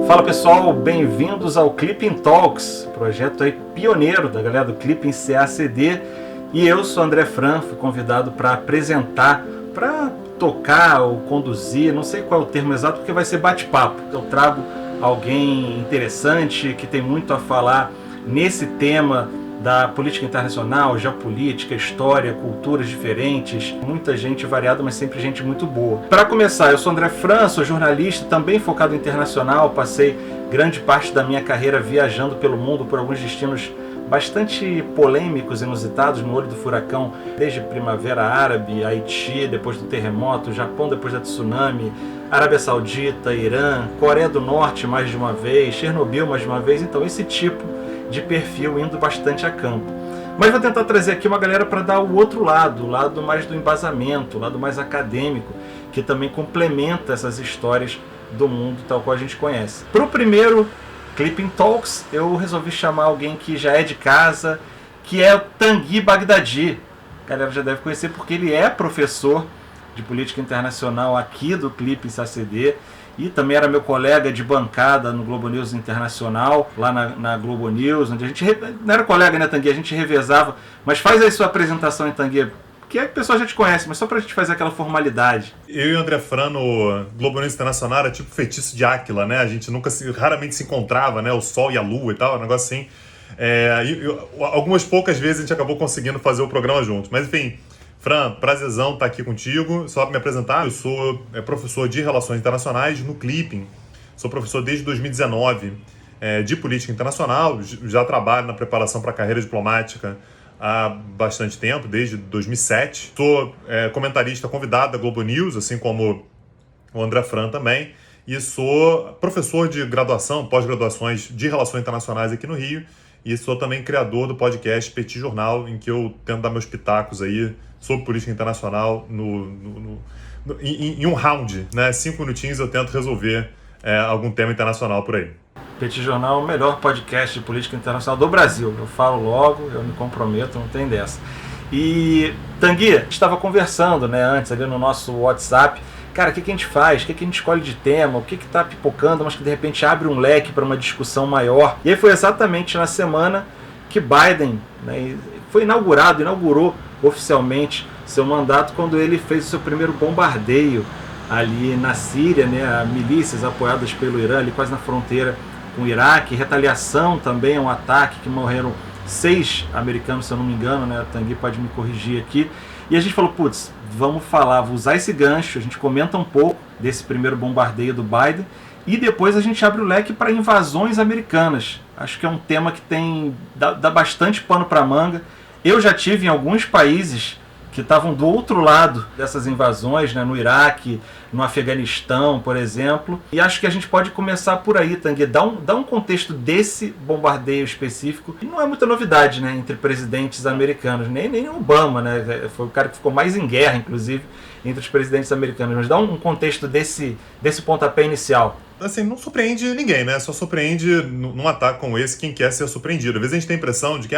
Fala pessoal, bem-vindos ao Clipping Talks, projeto aí pioneiro da galera do Clipping CACD. E eu sou André Fran, fui convidado para apresentar, para tocar ou conduzir, não sei qual é o termo exato, porque vai ser bate-papo. Eu trago alguém interessante que tem muito a falar nesse tema da política internacional, geopolítica, história, culturas diferentes, muita gente variada, mas sempre gente muito boa. Para começar, eu sou André Fran, sou jornalista, também focado em internacional, passei grande parte da minha carreira viajando pelo mundo por alguns destinos bastante polêmicos, inusitados, no olho do furacão, desde Primavera Árabe, Haiti, depois do terremoto, Japão depois da tsunami, Arábia Saudita, Irã, Coreia do Norte mais de uma vez, Chernobyl mais de uma vez, então esse tipo de perfil indo bastante a campo. Mas vou tentar trazer aqui uma galera para dar o outro lado, o lado mais do embasamento, o lado mais acadêmico, que também complementa essas histórias do mundo tal qual a gente conhece. Para o primeiro Clipping Talks, eu resolvi chamar alguém que já é de casa, que é o Tanguy Bagdadi. A galera já deve conhecer porque ele é professor de política internacional aqui do Clipping CACD e também era meu colega de bancada no Globo News Internacional, lá na Globo News, onde a gente não era colega, né, Tanguy? A gente revezava. Mas faz aí sua apresentação, Tanguy, que a pessoa já te conhece, mas só pra gente fazer aquela formalidade. Eu e o André Fran no Globo News Internacional era tipo feitiço de Áquila, né? A gente raramente se encontrava, né? O Sol e a Lua e tal, um negócio assim. Algumas poucas vezes a gente acabou conseguindo fazer o programa juntos. Mas enfim, Fran, prazerzão estar aqui contigo. Só para me apresentar, eu sou professor de Relações Internacionais no Clipping. Sou professor desde 2019 de Política Internacional. Já trabalho na preparação para a carreira diplomática há bastante tempo, desde 2007. Sou comentarista convidado da Globo News, assim como o André Fran também. E sou professor de graduação, pós-graduações de Relações Internacionais aqui no Rio. E sou também criador do podcast Petit Jornal, em que eu tento dar meus pitacos aí sobre política internacional em um round, né? 5 minutinhos eu tento resolver algum tema internacional por aí. Petit Jornal é o melhor podcast de política internacional do Brasil. Eu falo logo, eu me comprometo, não tem dessa. E, Tanguy, a gente estava conversando, né, antes ali no nosso WhatsApp. Cara, o que a gente faz? O que a gente escolhe de tema? O que está pipocando, mas que de repente abre um leque para uma discussão maior? E aí foi exatamente na semana que Biden, né, inaugurou oficialmente seu mandato quando ele fez o seu primeiro bombardeio ali na Síria, né, milícias apoiadas pelo Irã, ali quase na fronteira com o Iraque. Retaliação também, um ataque que morreram 6 americanos, se eu não me engano, né? O Tanguy pode me corrigir aqui. E a gente falou, putz, vou usar esse gancho, a gente comenta um pouco desse primeiro bombardeio do Biden e depois a gente abre o leque para invasões americanas. Acho que é um tema que dá bastante pano para manga. Eu já tive em alguns países que estavam do outro lado dessas invasões, né, no Iraque, no Afeganistão, por exemplo. E acho que a gente pode começar por aí, Tanguy, dar um contexto desse bombardeio específico. E não é muita novidade, né, entre presidentes americanos, nem Obama, né, foi o cara que ficou mais em guerra, inclusive, entre os presidentes americanos. Mas dá um contexto desse pontapé inicial. Assim, não surpreende ninguém, né? Só surpreende num ataque como esse quem quer ser surpreendido. Às vezes a gente tem a impressão de que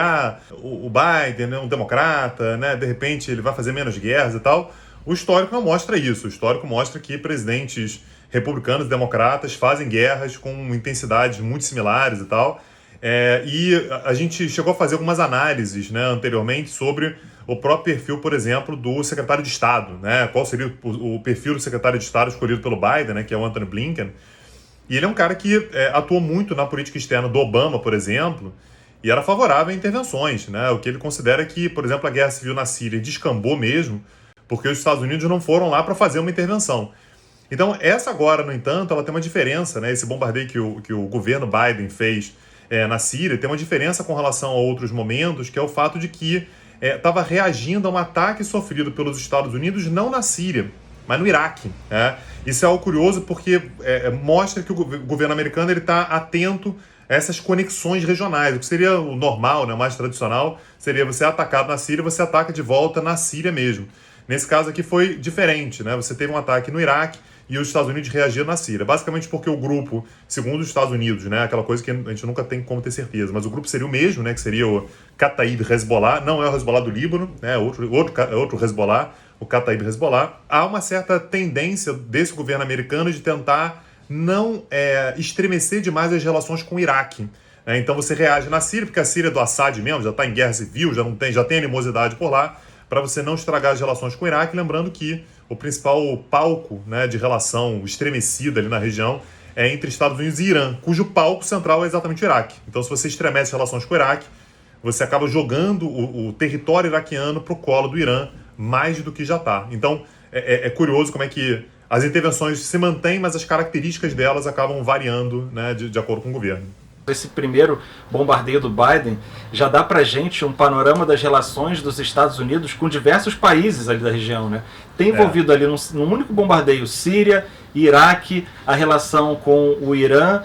o Biden é um democrata, né? De repente ele vai fazer menos guerras e tal. O histórico não mostra isso. O histórico mostra que presidentes republicanos e democratas fazem guerras com intensidades muito similares e tal. E a gente chegou a fazer algumas análises, né, anteriormente sobre o próprio perfil, por exemplo, do secretário de Estado, né? Qual seria o perfil do secretário de Estado escolhido pelo Biden, né, que é o Antony Blinken. E ele é um cara que atuou muito na política externa do Obama, por exemplo, e era favorável a intervenções, né? O que ele considera que, por exemplo, a guerra civil na Síria descambou mesmo, porque os Estados Unidos não foram lá para fazer uma intervenção. Então, essa agora, no entanto, ela tem uma diferença, né? Esse bombardeio que o governo Biden fez na Síria tem uma diferença com relação a outros momentos, que é o fato de que estava reagindo a um ataque sofrido pelos Estados Unidos, não na Síria, mas no Iraque. Isso é algo curioso porque mostra que o governo americano está atento a essas conexões regionais. O que seria o normal, né, o mais tradicional, seria você é atacado na Síria, você ataca de volta na Síria mesmo. Nesse caso aqui foi diferente, né? Você teve um ataque no Iraque e os Estados Unidos reagiram na Síria. Basicamente porque o grupo, segundo os Estados Unidos, né, aquela coisa que a gente nunca tem como ter certeza, mas o grupo seria o mesmo, né, que seria o Kataib Hezbollah, não é o Hezbollah do Líbano, né, outro Hezbollah, o Kataib Hezbollah. Há uma certa tendência desse governo americano de tentar não estremecer demais as relações com o Iraque. Então você reage na Síria, porque a Síria é do Assad mesmo, já está em guerra civil, já tem animosidade por lá, para você não estragar as relações com o Iraque, lembrando que o principal palco, né, de relação estremecida ali na região é entre Estados Unidos e Irã, cujo palco central é exatamente o Iraque. Então, se você estremece as relações com o Iraque, você acaba jogando o território iraquiano para o colo do Irã mais do que já está. Então, é curioso como é que as intervenções se mantêm, mas as características delas acabam variando, né, de acordo com o governo. Esse primeiro bombardeio do Biden já dá pra gente um panorama das relações dos Estados Unidos com diversos países ali da região, né? Tem envolvido ali num único bombardeio Síria, Iraque, a relação com o Irã,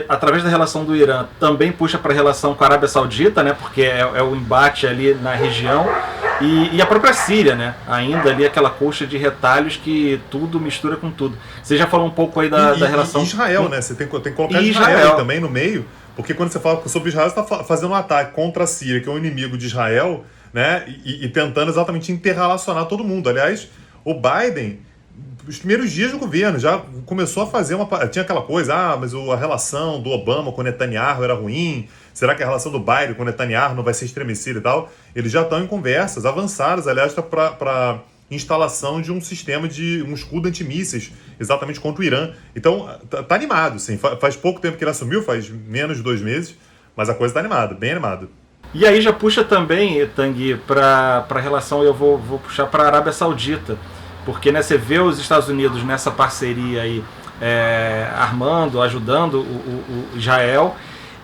através da relação do Irã também puxa para a relação com a Arábia Saudita, né? Porque é o embate ali na região, e a própria Síria, né? Ainda ali aquela coxa de retalhos que tudo mistura com tudo. Você já falou um pouco aí da relação... E Israel, né? Você tem que colocar Israel também no meio. Porque quando você fala sobre Israel, você está fazendo um ataque contra a Síria, que é um inimigo de Israel, né? E tentando exatamente interrelacionar todo mundo. Aliás, o Biden, os primeiros dias do governo, já começou a fazer tinha aquela coisa, mas a relação do Obama com o Netanyahu era ruim, será que a relação do Biden com o Netanyahu não vai ser estremecida e tal? Eles já estão em conversas avançadas, aliás, para instalação de um sistema um escudo antimísseis, exatamente contra o Irã. Então, tá animado, sim. Faz pouco tempo que ele assumiu, faz menos de 2 meses, mas a coisa tá animada, bem animada. E aí já puxa também, Tanguy, para a relação, eu vou puxar para a Arábia Saudita, porque, né, você vê os Estados Unidos nessa parceria aí, armando, ajudando o Israel,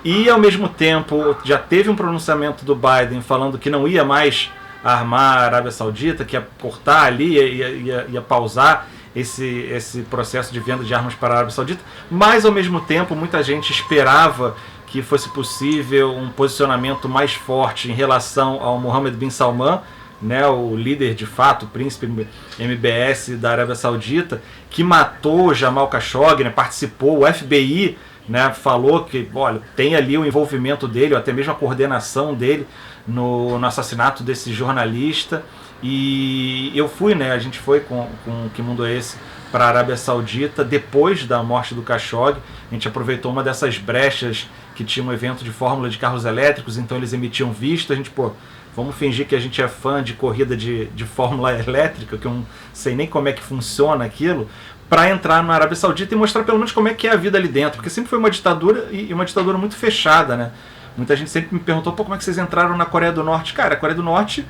e ao mesmo tempo já teve um pronunciamento do Biden falando que não ia mais armar a Arábia Saudita, que ia cortar ali, ia pausar esse processo de venda de armas para a Arábia Saudita, mas ao mesmo tempo muita gente esperava que fosse possível um posicionamento mais forte em relação ao Mohammed bin Salman, né, o líder de fato, o príncipe MBS da Arábia Saudita, que matou Jamal Khashoggi, né, participou, o FBI, né, falou que, olha, tem ali o envolvimento dele, ou até mesmo a coordenação dele no assassinato desse jornalista. E eu fui, né, a gente foi com Que Mundo é Esse para a Arábia Saudita depois da morte do Khashoggi. A gente aproveitou uma dessas brechas que tinha um evento de fórmula de carros elétricos, então eles emitiam visto. A gente, vamos fingir que a gente é fã de corrida de fórmula elétrica, que eu não sei nem como é que funciona aquilo, para entrar na Arábia Saudita e mostrar pelo menos como é que é a vida ali dentro, porque sempre foi uma ditadura, e uma ditadura muito fechada, né? Muita gente sempre me perguntou, como é que vocês entraram na Coreia do Norte? Cara, a Coreia do Norte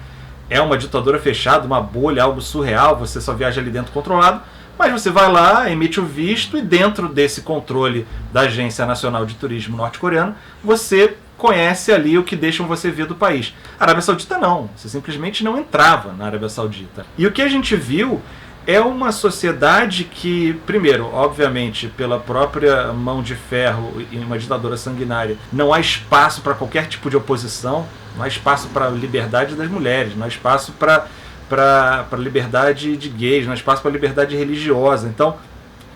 é uma ditadura fechada, uma bolha, algo surreal, você só viaja ali dentro controlado, mas você vai lá, emite o visto, e dentro desse controle da Agência Nacional de Turismo norte-coreano, você conhece ali o que deixam você ver do país. A Arábia Saudita não, você simplesmente não entrava na Arábia Saudita. E o que a gente viu é uma sociedade que, primeiro, obviamente, pela própria mão de ferro e uma ditadura sanguinária, não há espaço para qualquer tipo de oposição, não há espaço para a liberdade das mulheres, não há espaço para a liberdade de gays, não há espaço para a liberdade religiosa. Então,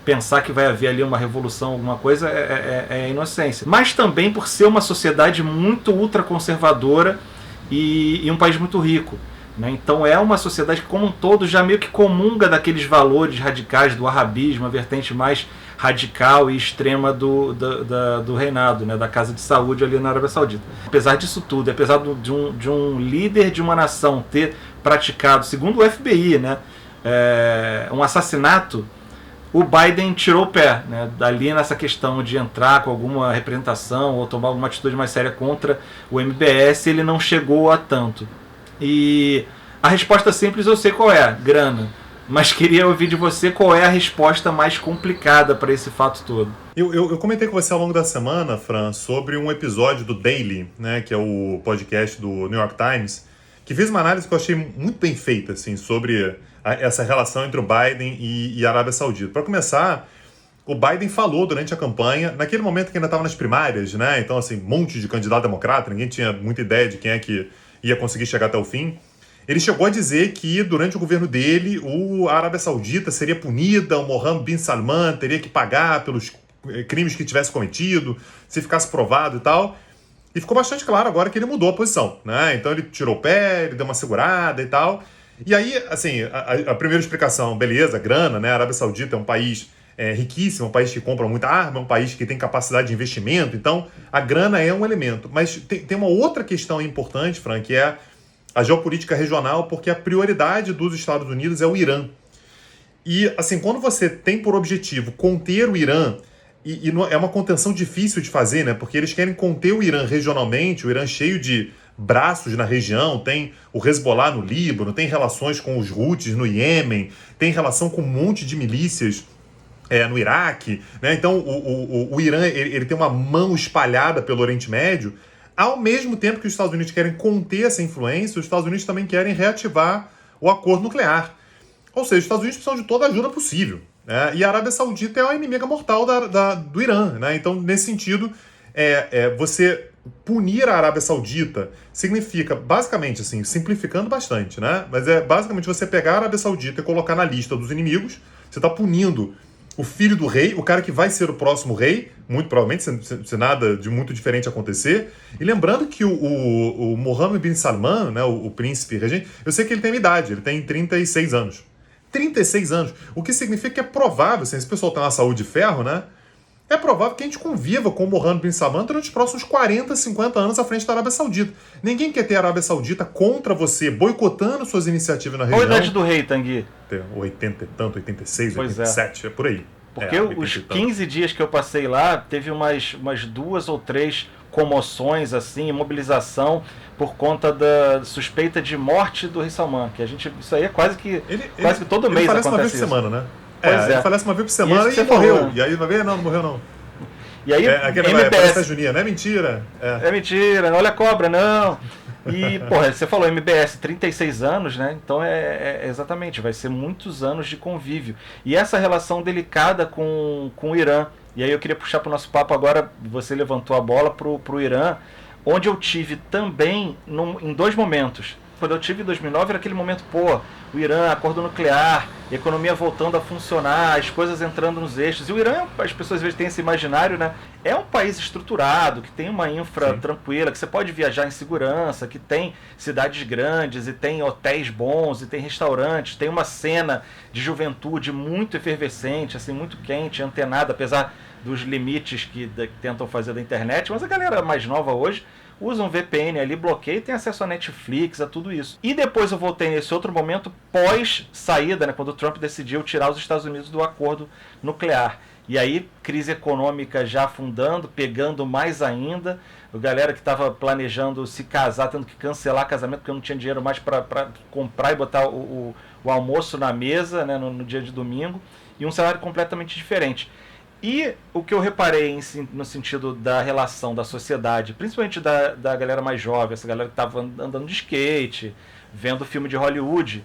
pensar que vai haver ali uma revolução, alguma coisa, é inocência. Mas também por ser uma sociedade muito ultraconservadora e um país muito rico. Então é uma sociedade que, como um todo, já meio que comunga daqueles valores radicais do wahhabismo, a vertente mais radical e extrema do reinado, né, da Casa de Saúde ali na Arábia Saudita. Apesar disso tudo, apesar de um líder de uma nação ter praticado, segundo o FBI, né, um assassinato, o Biden tirou o pé, né, dali nessa questão de entrar com alguma representação ou tomar alguma atitude mais séria contra o MBS, ele não chegou a tanto. E a resposta simples eu sei qual é, grana. Mas queria ouvir de você qual é a resposta mais complicada para esse fato todo. Eu comentei com você ao longo da semana, Fran, sobre um episódio do Daily, né, que é o podcast do New York Times, que fez uma análise que eu achei muito bem feita, assim, sobre essa relação entre o Biden e a Arábia Saudita. Para começar, o Biden falou durante a campanha, naquele momento que ainda estava nas primárias, né, então assim, um monte de candidato democrata, ninguém tinha muita ideia de quem é que ia conseguir chegar até o fim. Ele chegou a dizer que durante o governo dele a Arábia Saudita seria punida, o Mohammed bin Salman teria que pagar pelos crimes que tivesse cometido, se ficasse provado e tal. E ficou bastante claro agora que ele mudou a posição, né? Então ele tirou o pé, ele deu uma segurada e tal. E aí, assim, a primeira explicação, beleza, grana, né? A Arábia Saudita é um país riquíssimo, um país que compra muita arma, um país que tem capacidade de investimento. Então, a grana é um elemento. Mas tem uma outra questão importante, Frank, que é a geopolítica regional, porque a prioridade dos Estados Unidos é o Irã. E, assim, quando você tem por objetivo conter o Irã, é uma contenção difícil de fazer, né? Porque eles querem conter o Irã regionalmente, o Irã cheio de braços na região, tem o Hezbollah no Líbano, tem relações com os Houthis no Iêmen, tem relação com um monte de milícias no Iraque, né? Então o Irã ele tem uma mão espalhada pelo Oriente Médio. Ao mesmo tempo que os Estados Unidos querem conter essa influência, os Estados Unidos também querem reativar o acordo nuclear. Ou seja, os Estados Unidos precisam de toda a ajuda possível, né? E a Arábia Saudita é a inimiga mortal do Irã, né? Então, nesse sentido, você punir a Arábia Saudita significa, basicamente, assim, simplificando bastante, né? Mas basicamente você pegar a Arábia Saudita e colocar na lista dos inimigos. Você está punindo o filho do rei, o cara que vai ser o próximo rei, muito provavelmente, se nada de muito diferente acontecer. E lembrando que o Mohammed bin Salman, né, o príncipe regente, eu sei que ele tem uma idade, ele tem 36 anos. 36 anos, o que significa que é provável, assim, esse pessoal tem uma saúde de ferro, né? É provável que a gente conviva com o Mohammed bin Salman durante os próximos 40, 50 anos à frente da Arábia Saudita. Ninguém quer ter a Arábia Saudita contra você, boicotando suas iniciativas na região. Qual a idade do rei, Tanguy? 80 e tanto, 86, pois 87, é por aí. Porque os 15 dias que eu passei lá, teve umas 2 ou 3 comoções, assim, mobilização por conta da suspeita de morte do rei Salman, que isso aí é quase que todo mês falece acontece uma vez por isso. semana, né? Ele falece uma vez por semana e morreu. Falou, né? E aí uma vez, não morreu não. E aí, MBS Juninha, não é mentira. É mentira, não olha a cobra, não. E, porra, você falou MBS, 36 anos, né? Então exatamente, vai ser muitos anos de convívio. E essa relação delicada com o Irã. E aí eu queria puxar para o nosso papo agora, você levantou a bola pro Irã, onde eu tive também em 2 momentos. Quando eu tive em 2009 era aquele momento, o Irã, acordo nuclear, a economia voltando a funcionar, as coisas entrando nos eixos. E o Irã, as pessoas às vezes têm esse imaginário, né? É um país estruturado, que tem uma infra tranquila, que você pode viajar em segurança, que tem cidades grandes, e tem hotéis bons, e tem restaurantes, tem uma cena de juventude muito efervescente, assim, muito quente, antenada, apesar dos limites que tentam fazer da internet. Mas a galera mais nova hoje usa um VPN ali, bloqueia e tem acesso a Netflix, a tudo isso. E depois eu voltei nesse outro momento pós-saída, né, quando o Trump decidiu tirar os Estados Unidos do acordo nuclear. E aí, crise econômica já afundando, pegando mais ainda. A galera que estava planejando se casar, tendo que cancelar casamento porque não tinha dinheiro mais para comprar e botar o almoço na mesa, né, no dia de domingo. E um cenário completamente diferente. E o que eu reparei no sentido da relação da sociedade, principalmente da galera mais jovem, essa galera que estava andando de skate, vendo filme de Hollywood,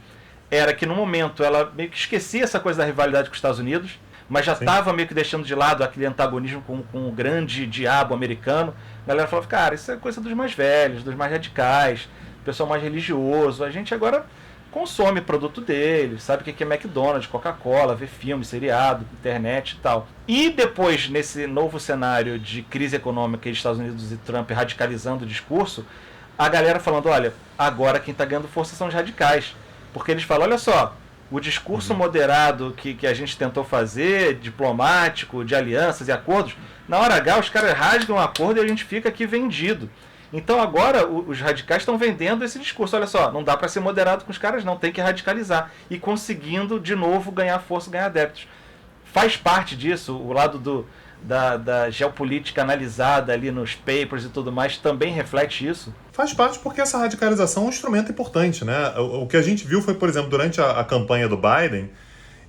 era que no momento ela meio que esquecia essa coisa da rivalidade com os Estados Unidos, mas já estava meio que deixando de lado aquele antagonismo com o grande diabo americano. A galera falava, cara, isso é coisa dos mais velhos, dos mais radicais, pessoal mais religioso. A gente agora consome produto deles, sabe o que é McDonald's, Coca-Cola, vê filme, seriado, internet e tal. E depois, nesse novo cenário de crise econômica dos Estados Unidos e Trump radicalizando o discurso, a galera falando, olha, agora quem está ganhando força são os radicais. Porque eles falam, olha só, o discurso moderado que a gente tentou fazer, diplomático, de alianças e acordos, na hora H os caras rasgam o acordo e a gente fica aqui vendido. Então agora os radicais estão vendendo esse discurso. Olha só, não dá para ser moderado com os caras não, tem que radicalizar. E conseguindo de novo ganhar força, ganhar adeptos. Faz parte disso, o lado da geopolítica analisada ali nos papers e tudo mais, também reflete isso? Faz parte porque essa radicalização é um instrumento importante, né? O que a gente viu foi, por exemplo, durante a campanha do Biden,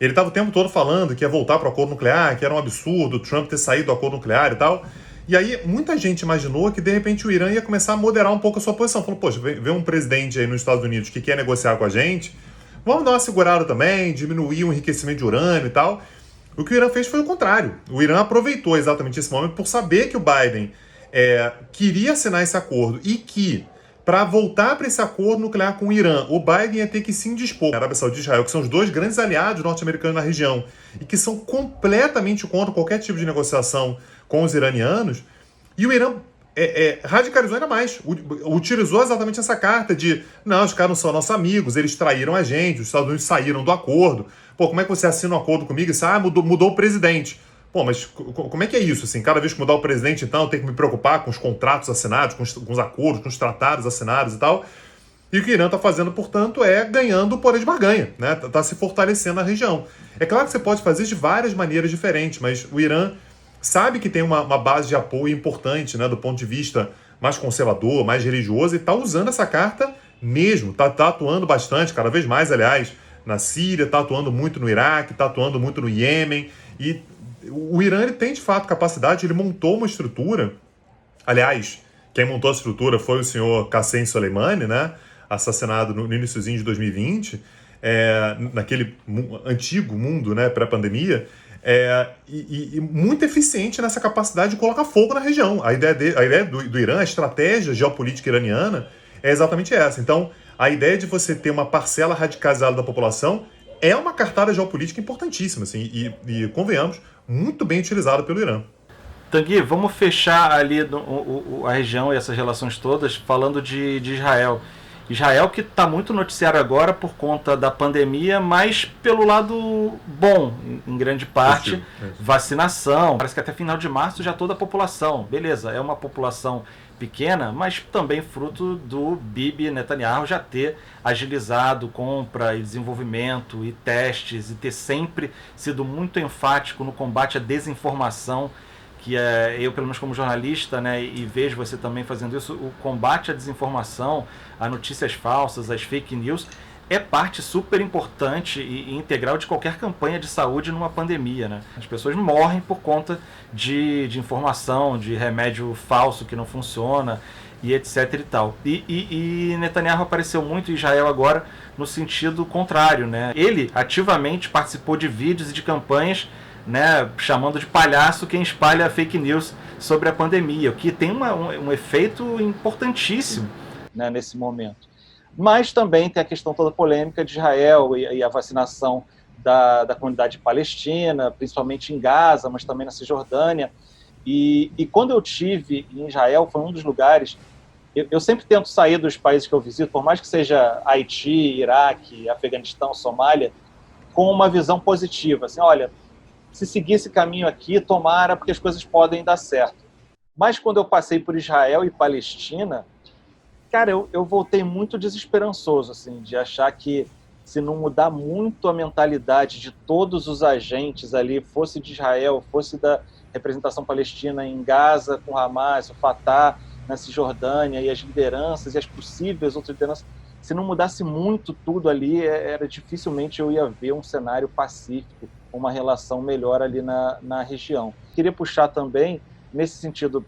ele estava o tempo todo falando que ia voltar para o acordo nuclear, que era um absurdo o Trump ter saído do acordo nuclear e tal. E aí, muita gente imaginou que, de repente, o Irã ia começar a moderar um pouco a sua posição. Falou, poxa, vem um presidente aí nos Estados Unidos que quer negociar com a gente, vamos dar uma segurada também, diminuir o enriquecimento de urânio e tal. O que o Irã fez foi o contrário. O Irã aproveitou exatamente esse momento por saber que o Biden queria assinar esse acordo e que, para voltar para esse acordo nuclear com o Irã, o Biden ia ter que se indispor. A Arábia Saudita e Israel, que são os 2 grandes aliados norte-americanos na região e que são completamente contra qualquer tipo de negociação com os iranianos, e o Irã radicalizou ainda mais. Utilizou exatamente essa carta de não, os caras não são nossos amigos, eles traíram a gente, os Estados Unidos saíram do acordo. Pô, como é que você assina um acordo comigo e mudou o presidente? Pô, mas como é que é isso? Assim, cada vez que mudar o presidente, então, eu tenho que me preocupar com os contratos assinados, com os acordos, com os tratados assinados e tal. E o que o Irã está fazendo, portanto, é ganhando o poder de barganha, né? Tá se fortalecendo na região. É claro que você pode fazer de várias maneiras diferentes, mas o Irã sabe que tem uma base de apoio importante, né, do ponto de vista mais conservador, mais religioso, e está usando essa carta mesmo. Tá atuando bastante, cada vez mais, aliás, na Síria, está atuando muito no Iraque, está atuando muito no Iêmen. E o Irã ele tem, de fato, capacidade, ele montou uma estrutura. Aliás, quem montou a estrutura foi o senhor Qassem Soleimani, né? Assassinado no iniciozinho de 2020, naquele antigo mundo, né, pré-pandemia, e muito eficiente nessa capacidade de colocar fogo na região. A ideia do Irã, a estratégia geopolítica iraniana é exatamente essa. Então, a ideia de você ter uma parcela radicalizada da população é uma cartada geopolítica importantíssima, assim, e convenhamos, muito bem utilizada pelo Irã. Tanguy, vamos fechar ali a região e essas relações todas falando de Israel. Israel que está muito noticiário agora por conta da pandemia, mas pelo lado bom, em grande parte, vacinação. Parece que até final de março já toda a população. Beleza, é uma população pequena, mas também fruto do Bibi Netanyahu já ter agilizado compra e desenvolvimento e testes e ter sempre sido muito enfático no combate à desinformação, que eu, pelo menos como jornalista, né, e vejo você também fazendo isso, o combate à desinformação, a notícias falsas, as fake news, é parte super importante e integral de qualquer campanha de saúde numa pandemia, né? As pessoas morrem por conta de informação, de remédio falso que não funciona, e etc e tal. E Netanyahu apareceu muito em Israel agora no sentido contrário, né? Ele ativamente participou de vídeos e de campanhas, né, chamando de palhaço quem espalha fake news sobre a pandemia, o que tem um efeito importantíssimo, né, nesse momento. Mas também tem a questão toda polêmica de Israel e a vacinação da comunidade palestina, principalmente em Gaza, mas também na Cisjordânia. E quando eu tive em Israel, foi um dos lugares... Eu sempre tento sair dos países que eu visito, por mais que seja Haiti, Iraque, Afeganistão, Somália, com uma visão positiva. Assim, olha, se seguir esse caminho aqui, tomara, porque as coisas podem dar certo. Mas quando eu passei por Israel e Palestina, cara, eu voltei muito desesperançoso, assim, de achar que se não mudar muito a mentalidade de todos os agentes ali, fosse de Israel, fosse da representação palestina em Gaza, com Hamas, o Fatah, na Cisjordânia, e as lideranças, e as possíveis outras lideranças, se não mudasse muito tudo ali, dificilmente eu ia ver um cenário pacífico, uma relação melhor ali na região. Queria puxar também, nesse sentido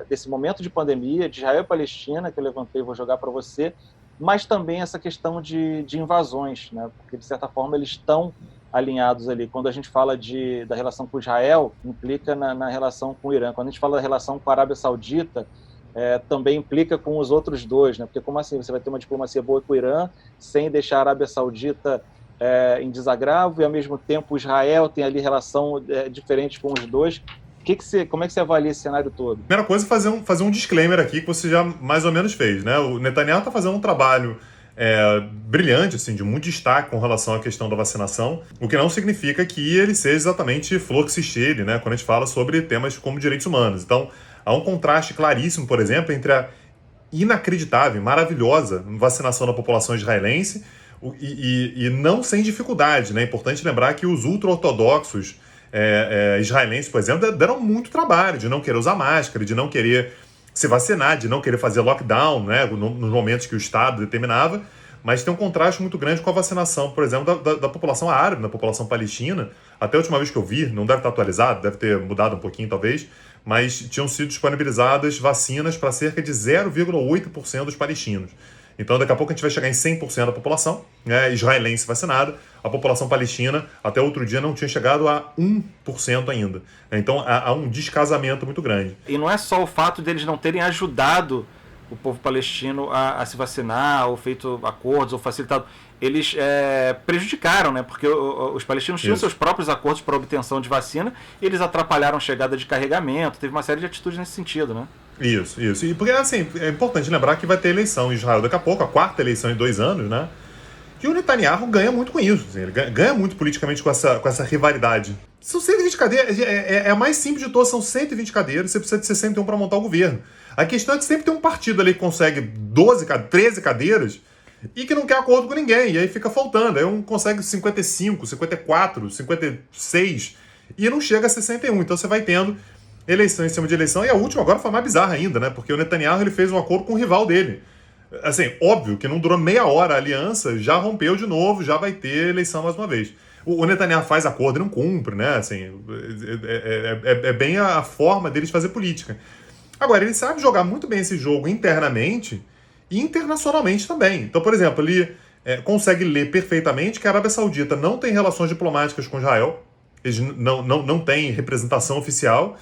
desse momento de pandemia, de Israel e Palestina, que eu levantei e vou jogar para você, mas também essa questão de invasões, né? Porque, de certa forma, eles estão alinhados ali. Quando a gente fala da relação com Israel, implica na relação com o Irã. Quando a gente fala da relação com a Arábia Saudita, também implica com os outros dois, né? Porque como assim você vai ter uma diplomacia boa com o Irã, sem deixar a Arábia Saudita em desagravo, e ao mesmo tempo Israel tem ali relação diferente com os dois. Como é que você avalia esse cenário todo? Primeira coisa é fazer um disclaimer aqui que você já mais ou menos fez, né? O Netanyahu está fazendo um trabalho brilhante, assim, de muito destaque com relação à questão da vacinação, o que não significa que ele seja exatamente flor que se cheire, né? Quando a gente fala sobre temas como direitos humanos. Então, há um contraste claríssimo, por exemplo, entre a inacreditável, maravilhosa vacinação da população israelense e não sem dificuldade, né? É importante lembrar que os ultra-ortodoxos israelenses, por exemplo, deram muito trabalho de não querer usar máscara, de não querer se vacinar, de não querer fazer lockdown, né, nos momentos que o Estado determinava, mas tem um contraste muito grande com a vacinação, por exemplo, da população árabe, da população palestina. Até a última vez que eu vi, não deve estar atualizado, deve ter mudado um pouquinho talvez, mas tinham sido disponibilizadas vacinas para cerca de 0,8% dos palestinos. Então, daqui a pouco a gente vai chegar em 100% da população, né, israelense vacinada. A população palestina, até outro dia, não tinha chegado a 1% ainda. Então, há um descasamento muito grande. E não é só o fato deles não terem ajudado o povo palestino a se vacinar, ou feito acordos, ou facilitado. Eles prejudicaram, né? Porque os palestinos tinham seus próprios acordos para obtenção de vacina, e eles atrapalharam a chegada de carregamento, teve uma série de atitudes nesse sentido, né? Isso. E porque, assim, é importante lembrar que vai ter eleição em Israel daqui a pouco, a quarta eleição em 2 anos, né? E o Netanyahu ganha muito com isso. Assim, ele ganha muito politicamente com essa rivalidade. São 120 cadeiras, é a mais simples de todas, são 120 cadeiras, você precisa de 61 para montar o governo. A questão é que sempre tem um partido ali que consegue 12, 13 cadeiras e que não quer acordo com ninguém, e aí fica faltando. Aí um consegue 55, 54, 56 e não chega a 61. Então você vai tendo eleição em cima de eleição, e a última agora foi mais bizarra ainda, né? Porque o Netanyahu ele fez um acordo com o rival dele. Assim, óbvio que não durou meia hora a aliança, já rompeu de novo, já vai ter eleição mais uma vez. O Netanyahu faz acordo e não cumpre, né? Assim, é bem a forma deles fazer política. Agora, ele sabe jogar muito bem esse jogo internamente e internacionalmente também. Então, por exemplo, ele consegue ler perfeitamente que a Arábia Saudita não tem relações diplomáticas com Israel, eles não têm representação oficial,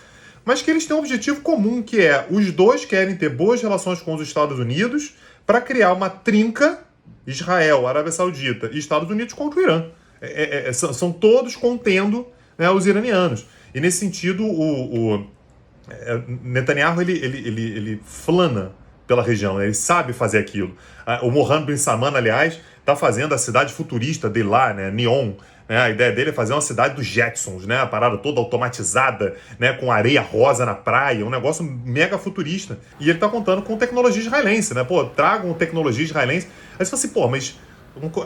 mas que eles têm um objetivo comum, que é os dois querem ter boas relações com os Estados Unidos para criar uma trinca Israel, Arábia Saudita e Estados Unidos contra o Irã. São todos contendo, né, os iranianos. E nesse sentido, o Netanyahu ele flana pela região, né? Ele sabe fazer aquilo. O Mohammed bin Salman, aliás, está fazendo a cidade futurista dele lá, né, Neom. Né? A ideia dele é fazer uma cidade dos Jetsons, né? A parada toda automatizada, né? Com areia rosa na praia, um negócio mega futurista. E ele está contando com tecnologia israelense, né? Pô, tragam tecnologia israelense. Aí você fala assim, pô, mas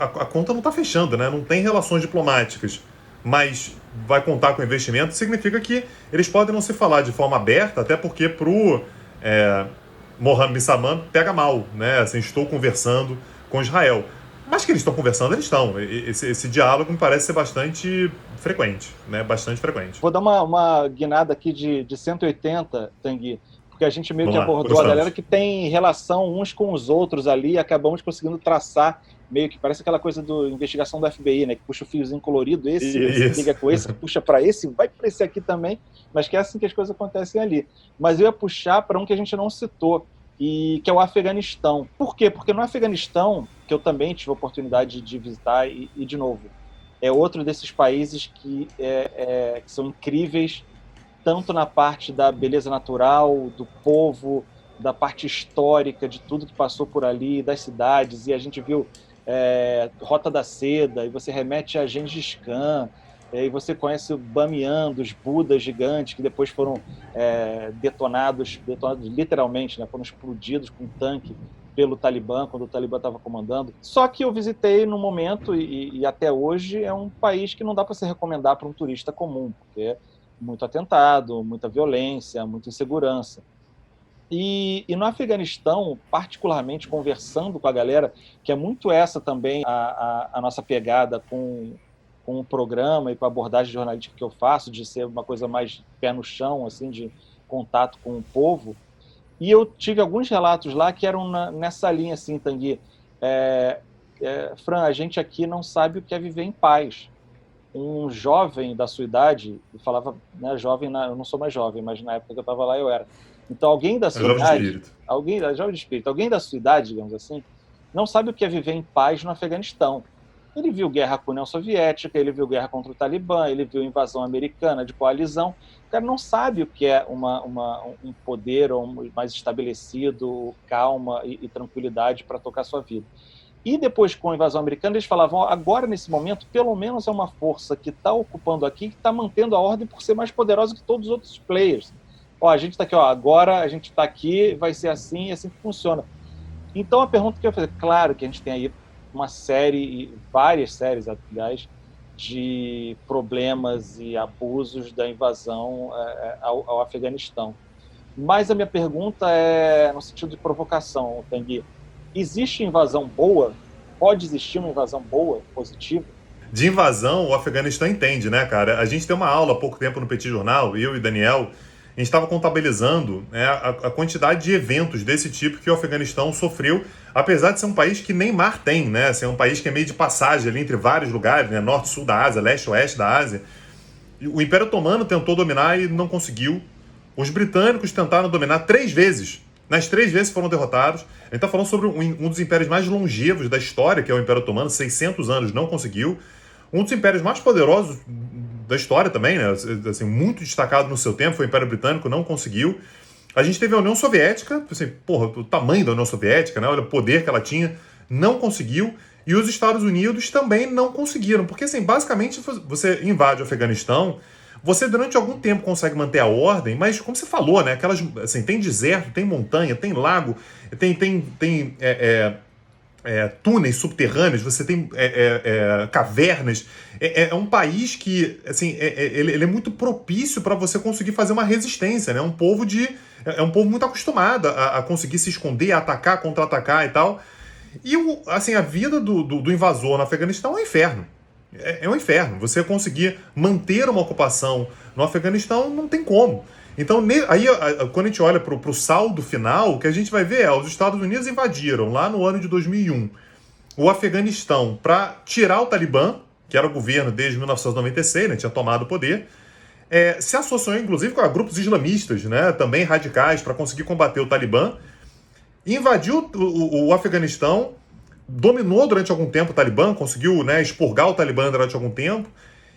a conta não está fechando, né? Não tem relações diplomáticas, mas vai contar com investimento, significa que eles podem não se falar de forma aberta, até porque pro Mohammed bin Salman pega mal, né? Assim, estou conversando com Israel. Mas que eles estão conversando, eles estão. Esse diálogo me parece ser bastante frequente, né? Bastante frequente. Vou dar uma guinada aqui de 180, Tanguy, porque a gente meio que abordou a galera que tem relação uns com os outros ali e acabamos conseguindo traçar meio que parece aquela coisa da investigação do FBI, né? Que puxa o fiozinho colorido, esse liga com esse, que puxa para esse, vai para esse aqui também, mas que é assim que as coisas acontecem ali. Mas eu ia puxar para um que a gente não citou, e que é o Afeganistão. Por quê? Porque no Afeganistão, que eu também tive a oportunidade de visitar, e de novo, é outro desses países que são incríveis, tanto na parte da beleza natural, do povo, da parte histórica, de tudo que passou por ali, das cidades, e a gente viu Rota da Seda, e você remete a Gengis Khan, e você conhece o Bamiyan, dos Budas gigantes, que depois foram detonados literalmente, né? Foram explodidos com um tanque pelo Talibã, quando o Talibã estava comandando. Só que eu visitei no momento, e até hoje é um país que não dá para se recomendar para um turista comum, porque é muito atentado, muita violência, muita insegurança. E no Afeganistão, particularmente conversando com a galera, que é muito essa também a nossa pegada com o programa e com a abordagem jornalística que eu faço, de ser uma coisa mais pé no chão, assim, de contato com o povo. E eu tive alguns relatos lá que eram nessa linha, assim, Tanguy. Fran, a gente aqui não sabe o que é viver em paz. Um jovem da sua idade, eu falava, né, jovem, eu não sou mais jovem, mas na época que eu estava lá eu era. Então, alguém da sua idade, jovem de espírito, alguém da sua idade, digamos assim, não sabe o que é viver em paz no Afeganistão. Ele viu guerra com a União Soviética, ele viu guerra contra o Talibã, ele viu invasão americana de coalizão. O cara não sabe o que é um poder mais estabelecido, calma e tranquilidade para tocar sua vida. E depois, com a invasão americana, eles falavam, agora, nesse momento, pelo menos é uma força que está ocupando aqui, que está mantendo a ordem por ser mais poderosa que todos os outros players. A gente está aqui, agora a gente está aqui, vai ser assim, e assim que funciona. Então, a pergunta que eu ia fazer, claro que a gente tem aí uma série, várias séries, aliás, de problemas e abusos da invasão ao Afeganistão. Mas a minha pergunta é no sentido de provocação, Tanguy. Existe invasão boa? Pode existir uma invasão boa, positiva? De invasão, o Afeganistão entende, né, cara? A gente tem uma aula há pouco tempo no Petit Jornal, eu e Daniel, a gente estava contabilizando, né, a quantidade de eventos desse tipo que o Afeganistão sofreu, apesar de ser um país que nem mar tem, né? Assim, é um país que é meio de passagem ali entre vários lugares, né? Norte, sul da Ásia, leste, oeste da Ásia. O Império Otomano tentou dominar e não conseguiu. Os britânicos tentaram dominar 3 vezes. Nas 3 vezes foram derrotados. A gente está falando sobre um dos impérios mais longevos da história, que é o Império Otomano, 600 anos, não conseguiu. Um dos impérios mais poderosos da história também, né? Assim, muito destacado no seu tempo, foi o Império Britânico, não conseguiu. A gente teve a União Soviética, assim, porra, o tamanho da União Soviética, né? Olha o poder que ela tinha, não conseguiu. E os Estados Unidos também não conseguiram. Porque, assim, basicamente, você invade o Afeganistão, você durante algum tempo consegue manter a ordem, mas, como você falou, né? Aquelas, assim, tem deserto, tem montanha, tem lago, tem túneis subterrâneos, você tem cavernas. É um país que, assim, ele é muito propício para você conseguir fazer uma resistência, né? É um povo muito acostumado a conseguir se esconder, a atacar, contra-atacar e tal. E assim, a vida do invasor no Afeganistão é um inferno. É um inferno. Você conseguir manter uma ocupação no Afeganistão não tem como. Então, aí, quando a gente olha para o saldo final, o que a gente vai ver os Estados Unidos invadiram, lá no ano de 2001, o Afeganistão para tirar o Talibã, que era o governo desde 1996, né, tinha tomado o poder, se associou, inclusive, com grupos islamistas, né, também radicais, para conseguir combater o Talibã, invadiu o Afeganistão, dominou durante algum tempo o Talibã, conseguiu, né, expurgar o Talibã durante algum tempo,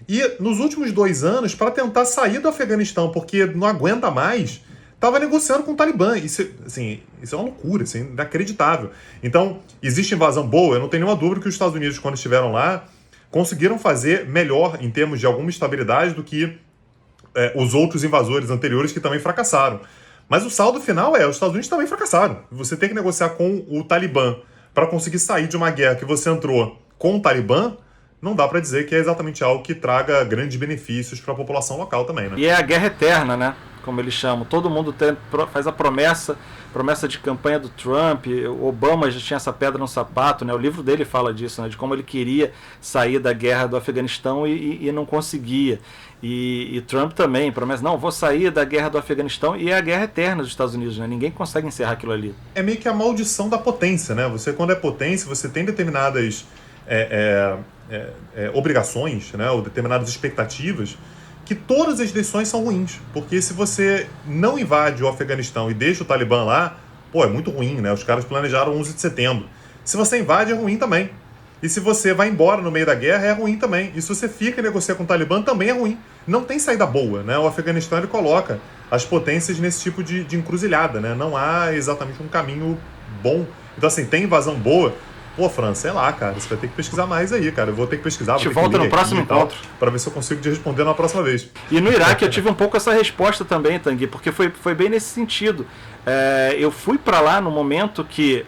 e nos últimos 2 anos, para tentar sair do Afeganistão, porque não aguenta mais, estava negociando com o Talibã. Isso, assim, isso é uma loucura, assim, inacreditável. Então, existe invasão boa, eu não tenho nenhuma dúvida que os Estados Unidos, quando estiveram lá, conseguiram fazer melhor em termos de alguma estabilidade do que os outros invasores anteriores que também fracassaram. Mas o saldo final os Estados Unidos também fracassaram. Você tem que negociar com o Talibã para conseguir sair de uma guerra que você entrou com o Talibã, não dá para dizer que é exatamente algo que traga grandes benefícios para a população local também, né? E é a guerra eterna, né? Como eles chamam. Todo mundo faz a promessa de campanha do Trump. O Obama já tinha essa pedra no sapato, né? O livro dele fala disso, né? De como ele queria sair da guerra do Afeganistão e não conseguia. E Trump também promessa, não, vou sair da guerra do Afeganistão, e é a guerra eterna dos Estados Unidos, né? Ninguém consegue encerrar aquilo ali. É meio que a maldição da potência, né? Você, quando é potência, você tem determinadas obrigações, né? Ou determinadas expectativas, que todas as decisões são ruins. Porque se você não invade o Afeganistão e deixa o Talibã lá, é muito ruim, né? Os caras planejaram 11 de setembro. Se você invade, é ruim também. E se você vai embora no meio da guerra, é ruim também. E se você fica e negocia com o Talibã, também é ruim. Não tem saída boa, né? O Afeganistão, ele coloca as potências nesse tipo de encruzilhada, né? Não há exatamente um caminho bom. Então, assim, tem invasão boa. França, sei lá, cara, você vai ter que pesquisar mais aí, cara. Eu vou ter que pesquisar. A gente volta no próximo encontro para ver se eu consigo te responder na próxima vez. E no Iraque eu tive um pouco essa resposta também, Tanguy, porque foi bem nesse sentido. Eu fui para lá no momento que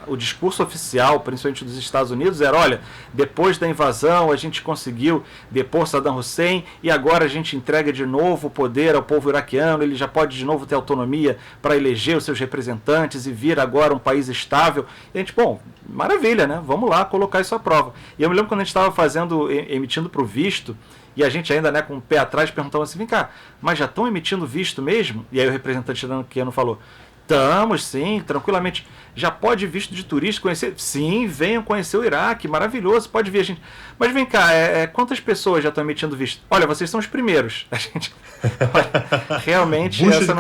o discurso oficial, principalmente dos Estados Unidos, era: olha, depois da invasão a gente conseguiu depor Saddam Hussein e agora a gente entrega de novo o poder ao povo iraquiano, ele já pode de novo ter autonomia para eleger os seus representantes e vir agora um país estável. E a gente, maravilha, né? Vamos lá colocar isso à prova. E eu me lembro quando a gente estava emitindo para o visto, e a gente ainda, né, com o pé atrás, perguntava assim: vem cá, mas já estão emitindo visto mesmo? E aí o representante iraquiano falou: estamos, sim, tranquilamente. Já pode visto de turista conhecer? Sim, venham conhecer o Iraque, maravilhoso, pode vir a gente. Mas vem cá, quantas pessoas já estão emitindo visto? Olha, vocês são os primeiros. A gente, realmente, Bucha essa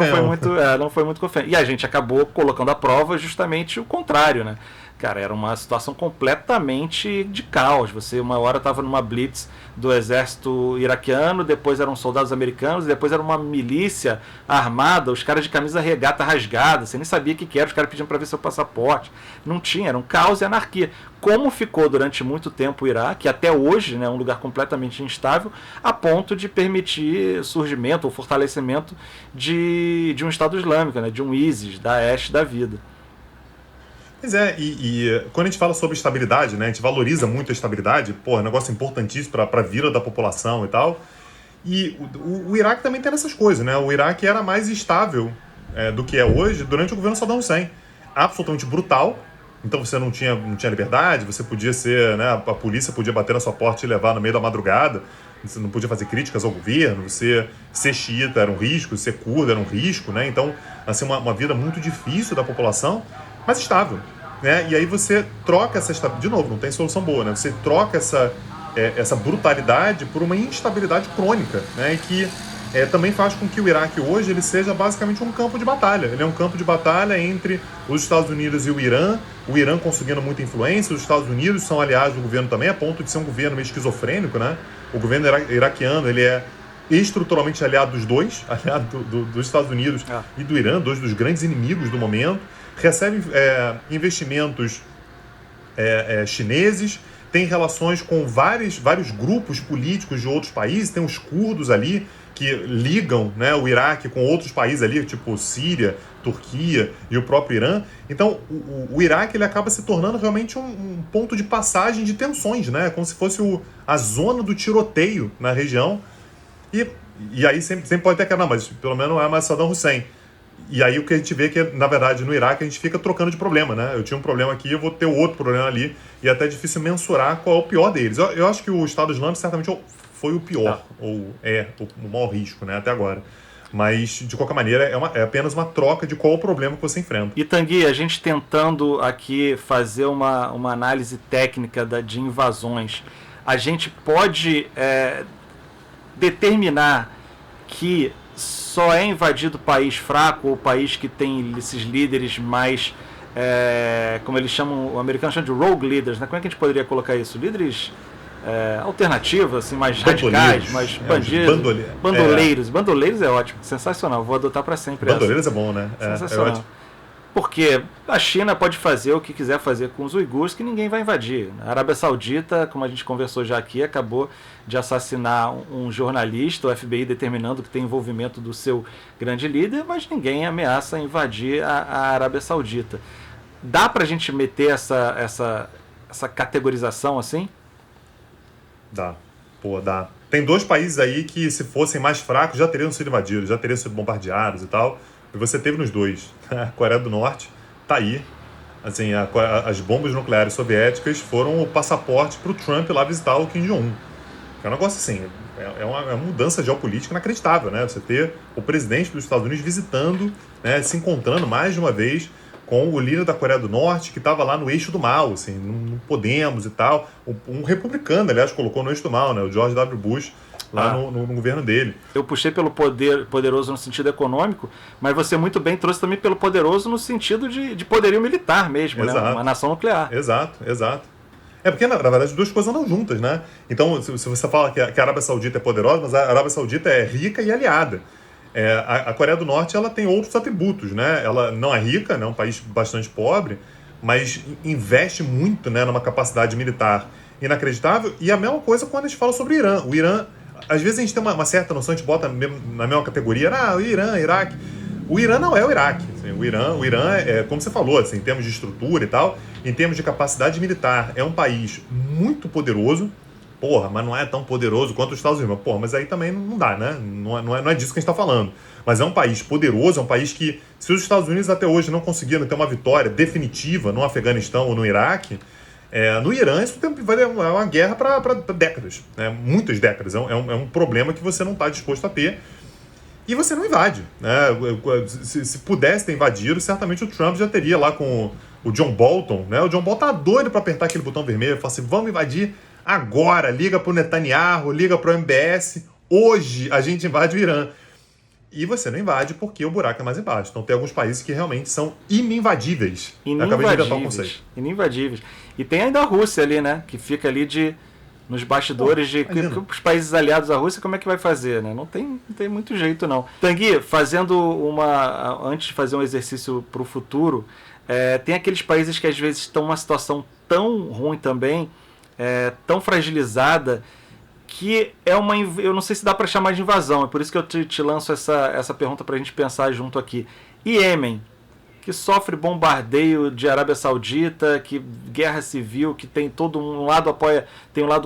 não foi muito confiante. E a gente acabou colocando à prova justamente o contrário, né? Cara, era uma situação completamente de caos. Você, uma hora, estava numa blitz do exército iraquiano, depois eram soldados americanos, depois era uma milícia armada, os caras de camisa regata rasgada, você nem sabia o que era, os caras pediam para ver seu passaporte. Não tinha, era um caos e anarquia. Como ficou durante muito tempo o Iraque, até hoje, né, um lugar completamente instável, a ponto de permitir surgimento ou fortalecimento de um Estado Islâmico, né, de um ISIS, da Daesh da vida. Pois e quando a gente fala sobre estabilidade, né, a gente valoriza muito a estabilidade, é um negócio importantíssimo para a vida da população e tal. E o Iraque também tem essas coisas, né? O Iraque era mais estável do que é hoje durante o governo Saddam Hussein. Absolutamente brutal. Então você não tinha liberdade, você podia ser, né, a polícia podia bater na sua porta e levar no meio da madrugada. Você não podia fazer críticas ao governo, você ser xiita era um risco, ser curdo era um risco, né? Então, assim, uma vida muito difícil da população, mas estável, né? E aí você troca essa estabilidade, de novo, não tem solução boa, né? Você troca essa brutalidade por uma instabilidade crônica, né? E que também faz com que o Iraque hoje ele seja basicamente um campo de batalha. Ele é um campo de batalha entre os Estados Unidos e o Irã conseguindo muita influência, os Estados Unidos são aliados do governo também, a ponto de ser um governo meio esquizofrênico, né? O governo iraquiano, ele é estruturalmente aliado dos dois, aliado dos Estados Unidos e do Irã, dois dos grandes inimigos do momento, recebe investimentos chineses, tem relações com vários grupos políticos de outros países, tem os curdos ali, que ligam, né, o Iraque com outros países ali, tipo Síria, Turquia e o próprio Irã. Então, o Iraque ele acaba se tornando realmente um ponto de passagem de tensões, né? Como se fosse a zona do tiroteio na região. E aí sempre pode ter que, não, mas pelo menos não é mais Saddam Hussein. E aí o que a gente vê é que, na verdade, no Iraque a gente fica trocando de problema, né? Eu tinha um problema aqui, eu vou ter outro problema ali, e é até difícil mensurar qual é o pior deles. Eu acho que o Estado Islâmico certamente foi o pior, ou é o maior risco, né, até agora. Mas, de qualquer maneira, é apenas uma troca de qual o problema que você enfrenta. E, Tanguy, a gente tentando aqui fazer uma análise técnica de invasões, a gente pode determinar que só é invadido país fraco ou país que tem esses líderes mais, como eles chamam, o americano chama de rogue leaders, né? Como é que a gente poderia colocar isso? Líderes alternativos, assim, mais radicais, mais bandidos, bandoleiros. Bandoleiros é ótimo, sensacional, vou adotar para sempre. Bandoleiros é bom, né? Sensacional. É ótimo. Porque a China pode fazer o que quiser fazer com os uigures, que ninguém vai invadir. A Arábia Saudita, como a gente conversou já aqui, acabou de assassinar um jornalista, o FBI determinando que tem envolvimento do seu grande líder, mas ninguém ameaça invadir a Arábia Saudita. Dá pra gente meter essa categorização assim? Dá. Dá. Tem dois países aí que, se fossem mais fracos, já teriam sido invadidos, já teriam sido bombardeados e tal. E você teve nos dois. A Coreia do Norte tá aí. Assim, as bombas nucleares soviéticas foram o passaporte para o Trump lá visitar o Kim Jong-un. É um negócio assim, é uma mudança geopolítica inacreditável, né? Você ter o presidente dos Estados Unidos visitando, né, se encontrando mais de uma vez com o líder da Coreia do Norte, que estava lá no eixo do mal, assim, no Podemos e tal. Um republicano, aliás, colocou no eixo do mal, né? O George W. Bush, lá no governo dele. Eu puxei pelo poderoso no sentido econômico, mas você muito bem trouxe também pelo poderoso no sentido de poderio militar mesmo, né? Uma nação nuclear. Exato. É porque, na verdade, as duas coisas andam juntas, né? Então, se você fala que a Arábia Saudita é poderosa, mas a Arábia Saudita é rica e aliada. A Coreia do Norte ela tem outros atributos, né? Ela não é rica, né? É um país bastante pobre, mas investe muito, né, numa capacidade militar inacreditável. E a mesma coisa quando a gente fala sobre o Irã. O Irã, às vezes a gente tem uma certa noção, a gente bota na mesma categoria, o Irã, Iraque. O Irã não é o Iraque. Assim, o Irã é, como você falou, assim, em termos de estrutura e tal, em termos de capacidade militar, é um país muito poderoso. Mas não é tão poderoso quanto os Estados Unidos. Mas aí também não dá, né? Não é disso que a gente está falando. Mas é um país poderoso, é um país que, se os Estados Unidos até hoje não conseguiram ter uma vitória definitiva no Afeganistão ou no Iraque, no Irã isso é uma guerra para décadas, né? Muitas décadas. É um problema que você não está disposto a ter e você não invade, né? Se pudesse ter invadido, certamente o Trump já teria lá com o John Bolton, né? O John Bolton tá doido para apertar aquele botão vermelho e falar assim, vamos invadir agora, liga pro Netanyahu, liga pro MBS, hoje a gente invade o Irã. E você não invade porque o buraco é mais embaixo. Então tem alguns países que realmente são ininvadíveis. Acabei de inventar um conceito. Ininvadíveis. E tem ainda a Rússia ali, né? Que fica ali nos bastidores os países aliados à Rússia, como é que vai fazer, né? Não tem muito jeito, não. Tanguy, antes de fazer um exercício para o futuro, tem aqueles países que às vezes estão numa situação tão ruim também, tão fragilizada, que eu não sei se dá para chamar de invasão, é por isso que eu te lanço essa pergunta para a gente pensar junto aqui. Iêmen, que sofre bombardeio de Arábia Saudita, que guerra civil, que tem um lado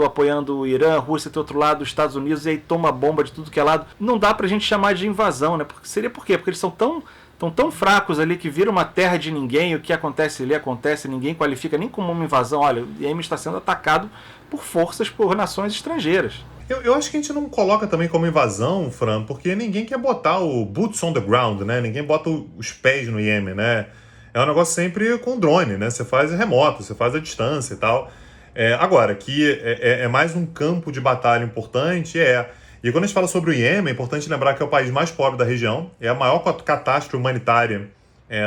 apoiando o Irã, a Rússia tem outro lado, os Estados Unidos, e aí toma bomba de tudo que é lado. Não dá pra gente chamar de invasão, né? Seria por quê? Porque eles estão tão fracos ali que vira uma terra de ninguém, o que acontece ali acontece, ninguém qualifica nem como uma invasão. Olha, o Iêmen está sendo atacado por nações estrangeiras. Eu acho que a gente não coloca também como invasão, Fran, porque ninguém quer botar o boots on the ground, né? Ninguém bota os pés no Iêmen, né? É um negócio sempre com drone, né? Você faz remoto, você faz à distância e tal. Agora, que é mais um campo de batalha importante, E quando a gente fala sobre o Iêmen, é importante lembrar que é o país mais pobre da região, é a maior catástrofe humanitária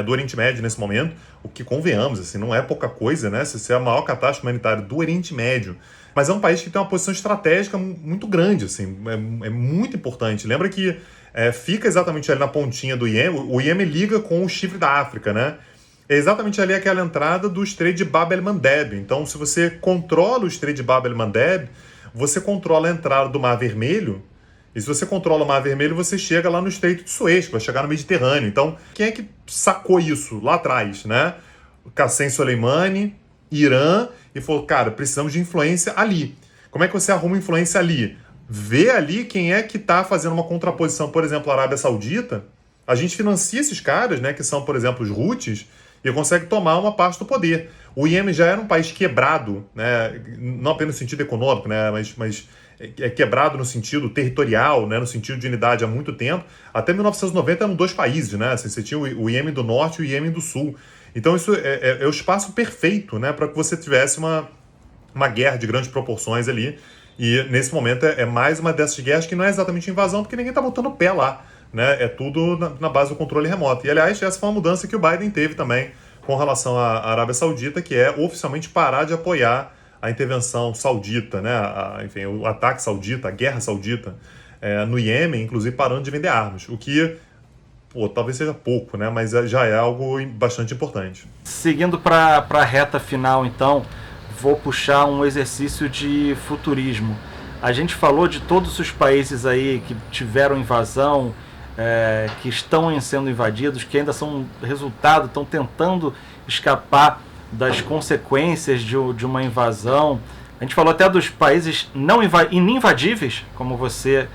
do Oriente Médio nesse momento, o que, convenhamos, assim, não é pouca coisa, né? Se é a maior catástrofe humanitária do Oriente Médio. mas é um país que tem uma posição estratégica muito grande, assim, é muito importante. Lembra que fica exatamente ali na pontinha do Iêmen, o Iêmen liga com o chifre da África, né? É exatamente ali aquela entrada do Estreito de Bab el-Mandeb. Então, se você controla o Estreito de Bab el-Mandeb, você controla a entrada do Mar Vermelho, e se você controla o Mar Vermelho, você chega lá no Estreito de Suez, que vai chegar no Mediterrâneo. Então, quem é que sacou isso lá atrás, né? Qassem Soleimani, Irã, e falou, cara, precisamos de influência ali. Como é que você arruma influência ali? Vê ali quem é que está fazendo uma contraposição, por exemplo, a Arábia Saudita. A gente financia esses caras, né, que são, por exemplo, os Houthis, e consegue tomar uma parte do poder. O Iêmen já era um país quebrado, né, não apenas no sentido econômico, né, mas é quebrado no sentido territorial, né, no sentido de unidade há muito tempo. Até 1990 eram 2 países, né, assim, você tinha o Iêmen do Norte e o Iêmen do Sul. Então isso é o espaço perfeito, né, para que você tivesse uma guerra de grandes proporções ali. E nesse momento é mais uma dessas guerras que não é exatamente invasão, porque ninguém está botando o pé lá, né, é tudo na base do controle remoto. E aliás, essa foi uma mudança que o Biden teve também com relação à Arábia Saudita, que é oficialmente parar de apoiar a intervenção saudita, né, enfim, o ataque saudita, a guerra saudita no Iêmen, inclusive parando de vender armas, o que, talvez seja pouco, né, mas já é algo bastante importante. Seguindo para a reta final, então, vou puxar um exercício de futurismo. A gente falou de todos os países aí que tiveram invasão, que estão sendo invadidos, que ainda são resultado, estão tentando escapar das consequências de uma invasão. A gente falou até dos países ininvadíveis, como você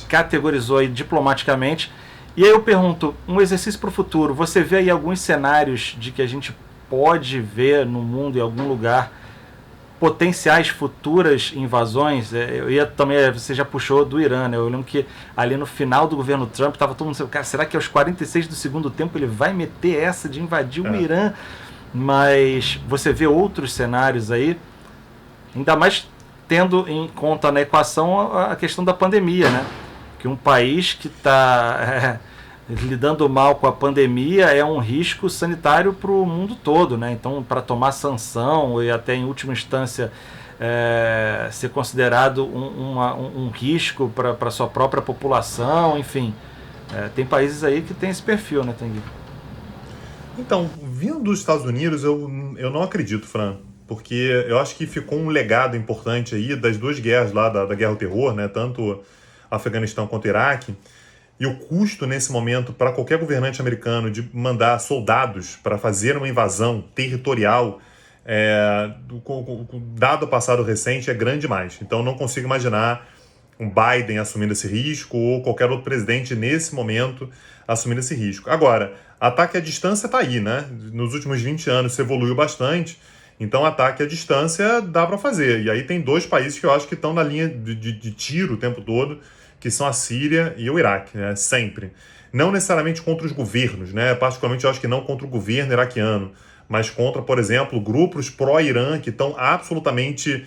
categorizou aí diplomaticamente. E aí eu pergunto, um exercício para o futuro, você vê aí alguns cenários de que a gente pode ver no mundo, em algum lugar, potenciais futuras invasões? Eu ia também, você já puxou do Irã, né? Eu lembro que ali no final do governo Trump estava todo mundo dizendo, cara, será que aos 46 do segundo tempo ele vai meter essa de invadir o Irã? Mas você vê outros cenários aí, ainda mais tendo em conta na equação a questão da pandemia, né? Que um país que está lidando mal com a pandemia é um risco sanitário para o mundo todo, né? Então, para tomar sanção e até em última instância ser considerado um risco para a sua própria população, enfim, tem países aí que tem esse perfil, né, Tanguy? Então, vindo dos Estados Unidos, eu não acredito, Fran, porque eu acho que ficou um legado importante aí das 2 guerras lá, da Guerra ao Terror, né? Tanto Afeganistão quanto Iraque. E o custo nesse momento para qualquer governante americano de mandar soldados para fazer uma invasão territorial, dado o passado recente, é grande demais. Então não consigo imaginar um Biden assumindo esse risco ou qualquer outro presidente nesse momento assumindo esse risco. Agora, ataque à distância está aí, né? Nos últimos 20 anos isso evoluiu bastante, então ataque à distância dá para fazer. E aí tem 2 países que eu acho que estão na linha de tiro o tempo todo, que são a Síria e o Iraque, né? Sempre. Não necessariamente contra os governos, né? Particularmente eu acho que não contra o governo iraquiano, mas contra, por exemplo, grupos pró-Irã que estão absolutamente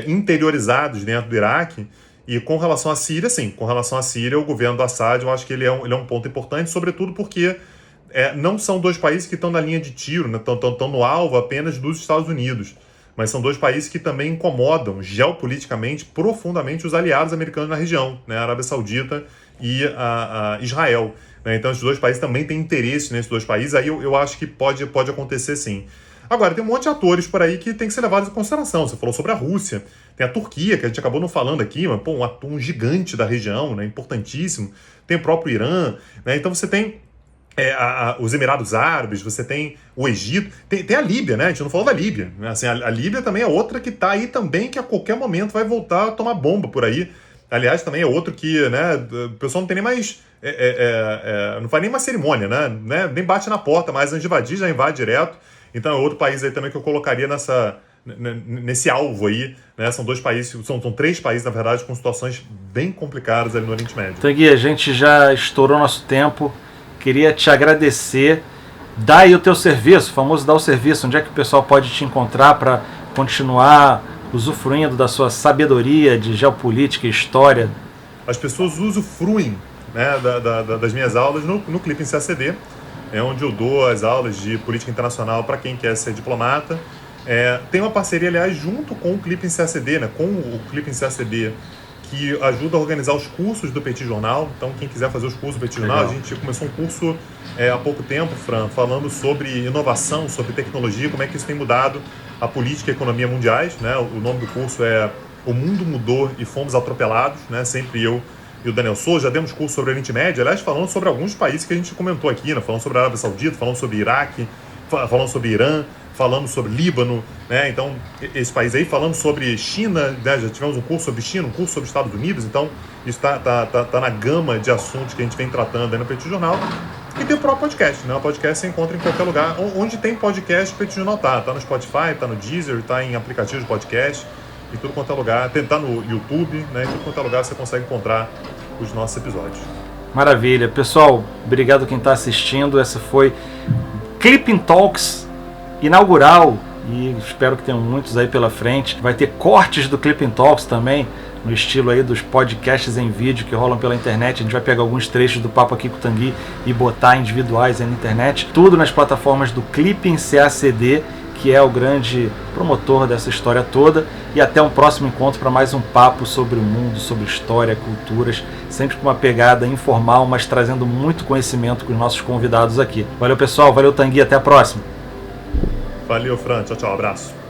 interiorizados dentro do Iraque. E com relação à Síria, sim, com relação à Síria, o governo do Assad, eu acho que ele é um ponto importante, sobretudo porque não são 2 países que estão na linha de tiro, né? Estão no alvo apenas dos Estados Unidos, mas são 2 países que também incomodam geopoliticamente profundamente os aliados americanos na região, né? A Arábia Saudita e a Israel, né? Então esses 2 países também têm interesse nesses 2 países, aí eu acho que pode acontecer sim. Agora, tem um monte de atores por aí que tem que ser levados em consideração. Você falou sobre a Rússia, tem a Turquia, que a gente acabou não falando aqui, mas um gigante da região, né? Importantíssimo. Tem o próprio Irã, né? Então você tem os Emirados Árabes, você tem o Egito, tem a Líbia, né? A gente não falou da Líbia, né? Assim, a Líbia também é outra que está aí também, que a qualquer momento vai voltar a tomar bomba por aí. Aliás, também é outro que, né, o pessoal não tem nem mais, não faz nem uma cerimônia, né? Nem bate na porta, mas antes de invadir, já invade direto. Então é outro país aí também que eu colocaria nesse alvo aí, né? São 2 países, são 3 países, na verdade, com situações bem complicadas ali no Oriente Médio. Tanguy, a gente já estourou nosso tempo. Queria te agradecer. Dá aí o teu serviço, o famoso dá o serviço. Onde é que o pessoal pode te encontrar para continuar usufruindo da sua sabedoria de geopolítica e história? As pessoas usufruem, né, das minhas aulas no Clipping CACD, onde eu dou as aulas de política internacional para quem quer ser diplomata. Tem uma parceria, aliás, junto com o Clipping CACD, né, com o Clipping CACD, que ajuda a organizar os cursos do Petit Jornal. Então, quem quiser fazer os cursos do Petit Jornal, a gente começou um curso há pouco tempo, Fran, falando sobre inovação, sobre tecnologia, como é que isso tem mudado a política e a economia mundiais, né? O nome do curso é O Mundo Mudou e Fomos Atropelados, né? Sempre eu e o Daniel Souza. Já demos curso sobre o Oriente Médio, aliás, falando sobre alguns países que a gente comentou aqui, né? Falando sobre a Arábia Saudita, falando sobre Iraque, falando sobre Irã, falando sobre Líbano, né? Então, esse país aí, falando sobre China, né? Já tivemos um curso sobre China, um curso sobre Estados Unidos, então isso tá na gama de assuntos que a gente vem tratando aí no Petit Jornal. E tem o próprio podcast, né? O podcast você encontra em qualquer lugar. Onde tem podcast, o Petit Jornal tá no Spotify, tá no Deezer, tá em aplicativos de podcast, em tudo quanto é lugar. Tá no YouTube, né? Em tudo quanto é lugar você consegue encontrar os nossos episódios. Maravilha. Pessoal, obrigado quem está assistindo. Essa foi Clipping Talks inaugural e espero que tenham muitos aí pela frente. Vai ter cortes do Clipping Talks também, no estilo aí dos podcasts em vídeo que rolam pela internet. A gente vai pegar alguns trechos do papo aqui com o Tanguy e botar individuais aí na internet. Tudo nas plataformas do Clipping CACD, que é o grande promotor dessa história toda. E até um próximo encontro para mais um papo sobre o mundo, sobre história, culturas, sempre com uma pegada informal, mas trazendo muito conhecimento com os nossos convidados aqui. Valeu, pessoal. Valeu, Tanguy. Até a próxima. Valeu, Fran. Tchau, tchau. Abraço.